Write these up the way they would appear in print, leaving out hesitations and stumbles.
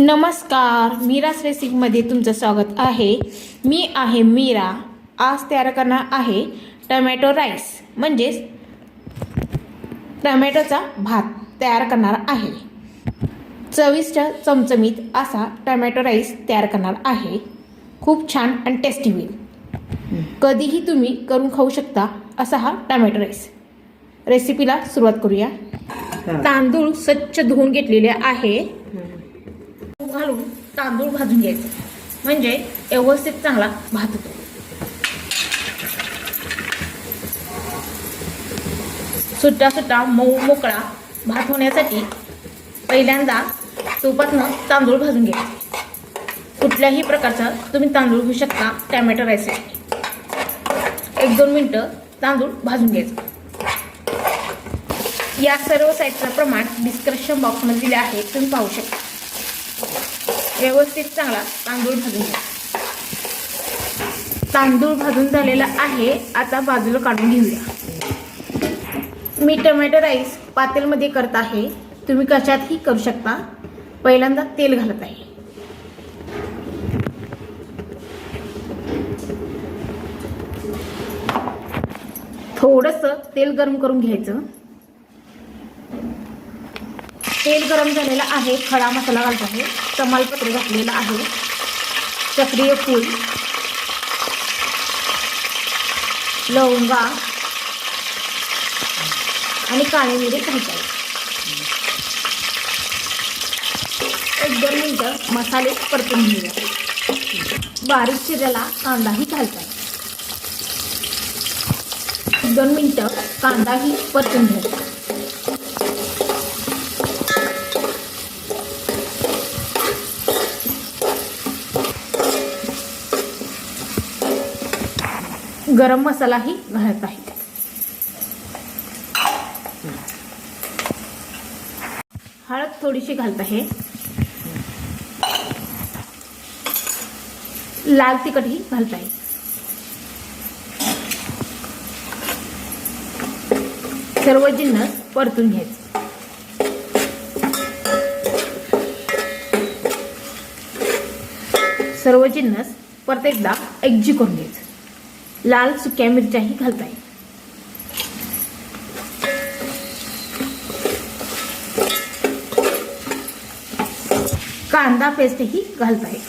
नमस्कार, मीरास रेसिपीमध्ये तुमचं स्वागत आहे। मी आहे मीरा। आज तयार करणार आहे टोमॅटो राईस म्हणजेच टोमॅटोचा भात तयार करणार आहे। चविष्ट चमचमीत असा टोमॅटो राईस तयार करणार आहे। खूप छान आणि टेस्टी होईल। कधीही तुम्ही करून खाऊ शकता असा हा टोमॅटो राईस। रेसिपीला सुरुवात करूया। तांदूळ स्वच्छ धुवून घेतलेले आहे। घालून तांदूळ भाजून घ्यायचे म्हणजे व्यवस्थित चांगला भात होतो। सुट्टा सुट्टा मऊ मोकळा भात होण्यासाठी पहिल्यांदा तुपातनं तांदूळ भाजून घ्यायचे। कुठल्याही प्रकारचा तुम्ही तांदूळ घेऊ शकता टोमॅटो राईससाठी। 1-2 मिनिटं तांदूळ भाजून घ्यायचं। या सर्व साईडचं प्रमाण डिस्क्रिप्शन बॉक्समध्ये दिले आहे, तुम्ही पाहू शकता। व्यवस्थित चांगला तांदूळ भाजून घ्या। तांदूळ भाजून झालेला आहे, आता बाजूला काढून घेऊया। मी टोमॅटो राईस पातेलमध्ये करत आहे, तुम्ही कशातही करू शकता। पहिल्यांदा तेल घालत आहे। थोडंसं तेल गरम करून घ्यायचं। तेल गरम झालेला आहे, खडा मसाला घालत आहे। तमालपत्र घातलेलं आहे, चक्रीय फूल, लवंगा आणि काळे मिरी घालत आहे। 1-2 मिनिटं मसाले परतून घेऊया। बारीक चिरलेला कांदाही घालत आहे। 1-2 मिनिटं कांदाही परतून घ्यायचा। गरम मसालाही घालत आहे। हळद थोडीशी घालत आहे। लाल तिखटही घालत आहे। सर्व जिन्नस परतून घ्यायचे। सर्व जिन्नस परत एकदा एकजीव करून घ्यायचं। लाल सुक्या मिरच्याही घालत आहे। कांदा पेस्टही घालत आहे।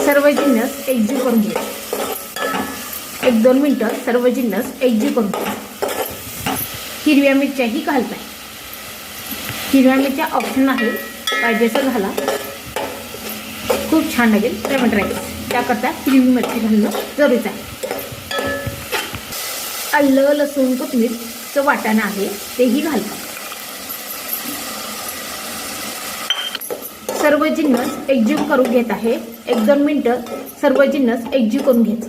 सर्व जिन्नस एकजीव करून घ्यायचे। 1-2 मिनिटं सर्व जिन्नस एकजीव करून घ्यायचे। हिरव्या मिरच्याही घालत आहे। हिरव्या मिरच्या ऑप्शन आहे, पाहिजे तर घाला। खूप छान लागेल टोमॅटो राईस, त्याकरता हिरवी मिरची घालणं जरुरीचं आहे। आलं लसूण कोथिंबीरचं वाटण आहे, तेही घालतात। सर्व जिन्नस एकजीव करून घेत आहे। 1-2 मिनिटं सर्व जिन्नस एकजीव करून घ्यायचं।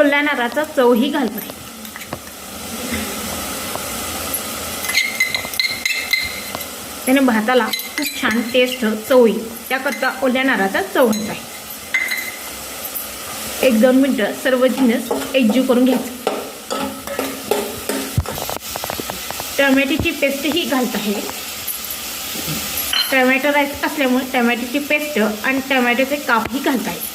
ओल्या नारळाचा चवही घालत आहे। त्याने भाताला खूप छान टेस्ट चव येईल, त्याकरता ओल्या नारळाचा चव घालत आहे। 1-2 मिनिटं सर्व जिन्नस एकजीव करून घ्यायचं। टोमॅटोची पेस्टही घालत आहे। टोमॅटो राईस असल्यामुळे टोमॅटोची पेस्ट आणि टोमॅटोचे कापही घालत आहे।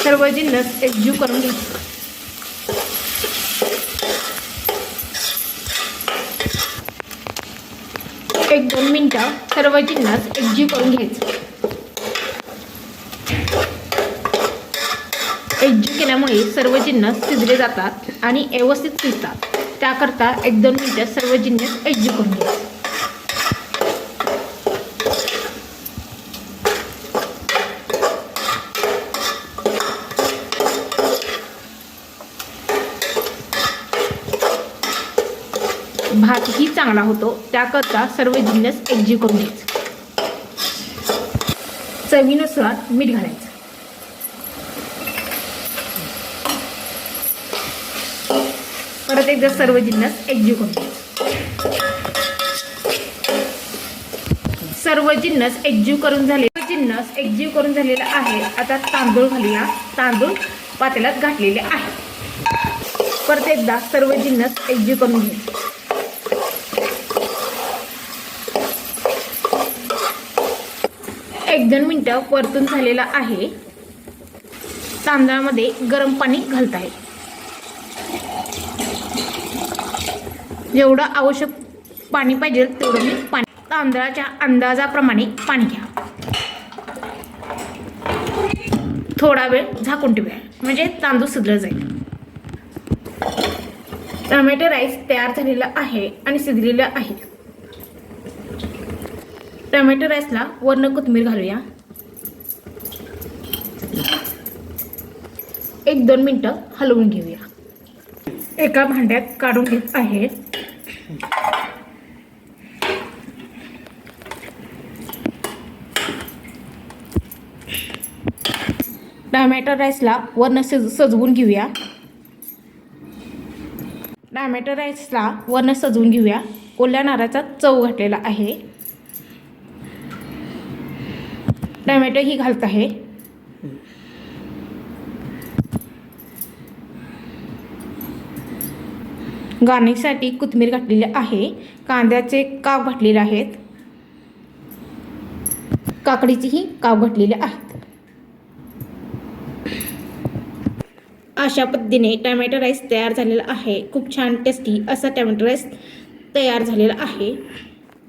सर्व जिन्नस एकजीव करून घ्यायचं। एक 2 मिनिटं सर्व जिन्नस एकजीव करून घ्यायचं। एकजीव केल्यामुळे सर्व जिन्नस शिजले जातात आणि व्यवस्थित शिजतात, त्याकरता 1-2 मिनिटं सर्व जिन्नस एकजीव करून घ्यायचं। भातही चांगला होतो, त्याकरता सर्व जिन्नस एकजीव करून घ्यायचं। चवीनुसार मीठ घालायचं। परत एकदा सर्व जिन्नस एकजीव करून घ्यायचं। सर्व जिन्नस एकजीव करून झालेला आहे. आता तांदूळ घालूया. तांदूळ पातेल्यात घातलेले आहे. परत एकदा सर्व जिन्नस एकजीव करून घेऊ. एक 2 मिनिटं परतून झालेला आहे. तांदळामध्ये गरम पाणी घालत आहे. जेवढं आवश्यक पाणी पाहिजे तेवढं मी पाणी, तांदळाच्या अंदाजाप्रमाणे पाणी घ्या. थोडा वेळ झाकून ठेवूया म्हणजे तांदूळ शिजला जाईल. टोमॅटो राईस तयार झालेला आहे आणि शिजलेला आहे. टोमॅटो राईसला वरून कोथिंबीर घालूया. 1-2 मिनिटं हलवून घेऊया. एका भांड्यात काढून घेत आहे. टोमॅटो राईसला वरून सजवून घेऊया. ओल्या नारळाचा चव घातलेला आहे. टोमॅटो ही घालत आहे. गार्निशसाठी कोथिंबीर घातलेली आहे. कांद्याचे काप घातलेले आहेत. काकडीचेही काप घातलेले आहेत. अशा पद्धतीने टोमॅटो राईस तयार झालेला आहे. खूप छान टेस्टी असा टोमॅटो राईस तयार झालेला आहे.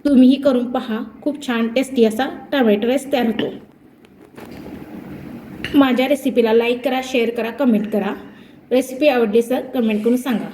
तुम्हीही करून पहा. खूप छान टेस्टी असा टोमॅटो राईस तयार होतो. माझ्या रेसिपीला लाईक करा, शेअर करा, कमेंट करा. रेसिपी आवडली तर कमेंट करून सांगा.